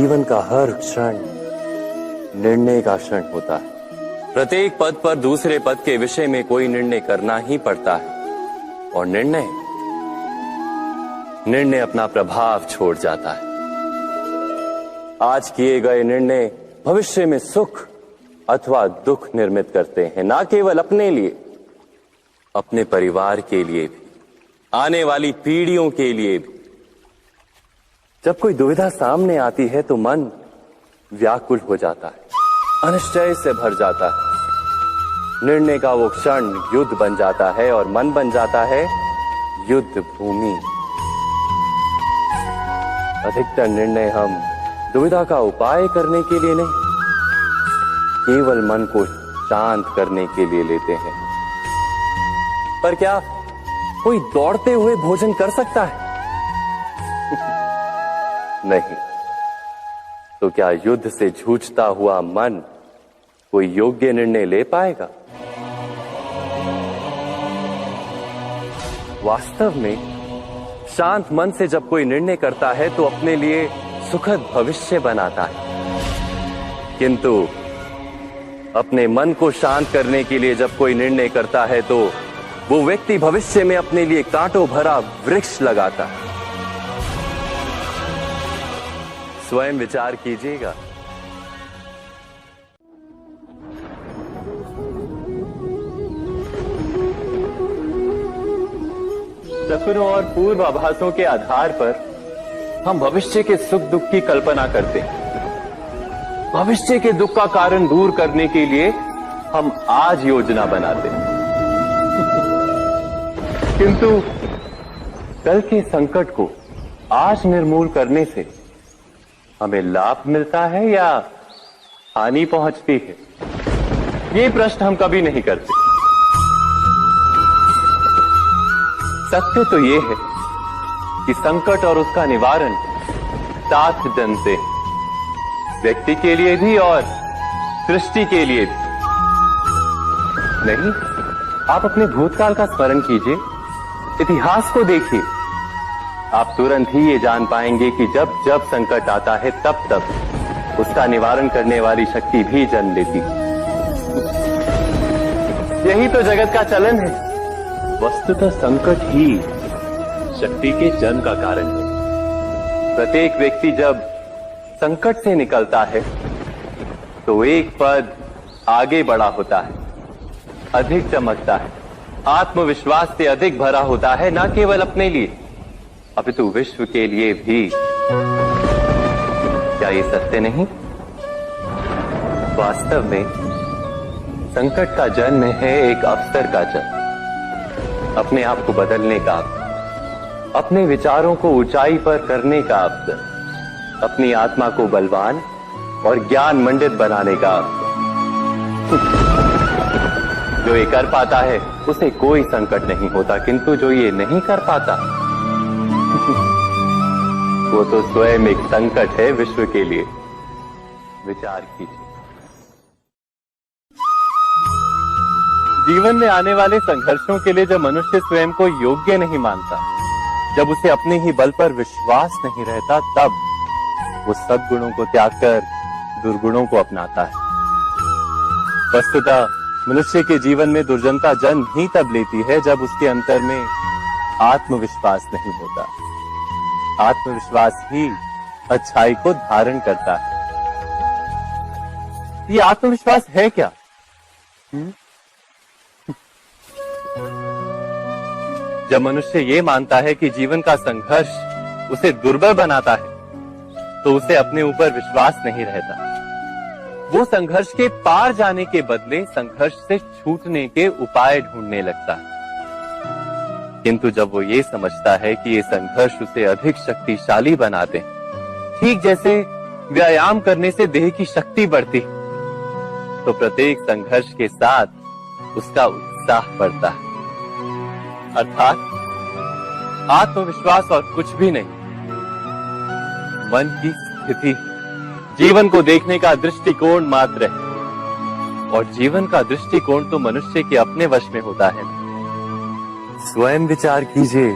जीवन का हर क्षण निर्णय का क्षण होता है। प्रत्येक पद पर दूसरे पद के विषय में कोई निर्णय करना ही पड़ता है और निर्णय अपना प्रभाव छोड़ जाता है। आज किए गए निर्णय भविष्य में सुख अथवा दुख निर्मित करते हैं, ना केवल अपने लिए, अपने परिवार के लिए भी, आने वाली पीढ़ियों के लिए भी। जब कोई दुविधा सामने आती है तो मन व्याकुल हो जाता है, अनिश्चय से भर जाता है। निर्णय का वो क्षण युद्ध बन जाता है और मन बन जाता है युद्ध भूमि। अधिकतर निर्णय हम दुविधा का उपाय करने के लिए नहीं, केवल मन को शांत करने के लिए लेते हैं। पर क्या कोई दौड़ते हुए भोजन कर सकता है? नहीं। तो क्या युद्ध से जूझता हुआ मन कोई योग्य निर्णय ले पाएगा? वास्तव में शांत मन से जब कोई निर्णय करता है तो अपने लिए सुखद भविष्य बनाता है, किंतु अपने मन को शांत करने के लिए जब कोई निर्णय करता है तो वो व्यक्ति भविष्य में अपने लिए कांटों भरा वृक्ष लगाता है। स्वयं विचार कीजिएगा। सपनों और पूर्वाभासों के आधार पर हम भविष्य के सुख दुख की कल्पना करते हैं। भविष्य के दुख का कारण दूर करने के लिए हम आज योजना बनाते हैं, किंतु कल के संकट को आज निर्मूल करने से हमें लाभ मिलता है या हानि पहुंचती है? ये प्रश्न हम कभी नहीं करते। सत्य तो ये है कि संकट और उसका निवारण साथ जनते, व्यक्ति के लिए भी और सृष्टि के लिए भी। नहीं, आप अपने भूतकाल का स्मरण कीजिए, इतिहास को देखिए। आप तुरंत ही ये जान पाएंगे कि जब जब संकट आता है तब तब उसका निवारण करने वाली शक्ति भी जन्म लेती है। यही तो जगत का चलन है। वस्तुतः संकट ही शक्ति के जन्म का कारण है। प्रत्येक व्यक्ति जब संकट से निकलता है तो एक पद आगे बढ़ा होता है, अधिक चमकता है, आत्मविश्वास से अधिक भरा होता है, न केवल अपने लिए अपितु विश्व के लिए भी। क्या ये सत्य नहीं? वास्तव में संकट का जन्म है एक अवसर का जन्म, अपने आप को बदलने का, अपने विचारों को ऊंचाई पर करने का अवसर, अपनी आत्मा को बलवान और ज्ञान मंडित बनाने का अवसर। जो ये कर पाता है उसे कोई संकट नहीं होता, किंतु जो ये नहीं कर पाता वो तो स्वयं एक संकट है विश्व के लिए। विचार कीजिए। जीवन में आने वाले संघर्षों के लिए जब मनुष्य स्वयं को योग्य नहीं मानता, जब उसे अपने ही बल पर विश्वास नहीं रहता, तब वो सद्गुणों को त्याग कर दुर्गुणों को अपनाता है। वस्तुतः मनुष्य के जीवन में दुर्जनता जन्म ही तब लेती है जब उसके अंतर में आत्मविश्वास नहीं होता। आत्मविश्वास ही अच्छाई को धारण करता है। ये आत्मविश्वास है क्या? जब मनुष्य ये मानता है कि जीवन का संघर्ष उसे दुर्बल बनाता है, तो उसे अपने ऊपर विश्वास नहीं रहता। वो संघर्ष के पार जाने के बदले संघर्ष से छूटने के उपाय ढूंढने लगता है। किंतु जब वो ये समझता है कि ये संघर्ष उसे अधिक शक्तिशाली बनाते हैं, ठीक जैसे व्यायाम करने से देह की शक्ति बढ़ती, तो प्रत्येक संघर्ष के साथ उसका उत्साह बढ़ता है। अर्थात आत्मविश्वास और कुछ भी नहीं, मन की स्थिति, जीवन को देखने का दृष्टिकोण मात्र है। और जीवन का दृष्टिकोण तो मनुष्य के अपने वश में होता है। स्वयं विचार कीजिए।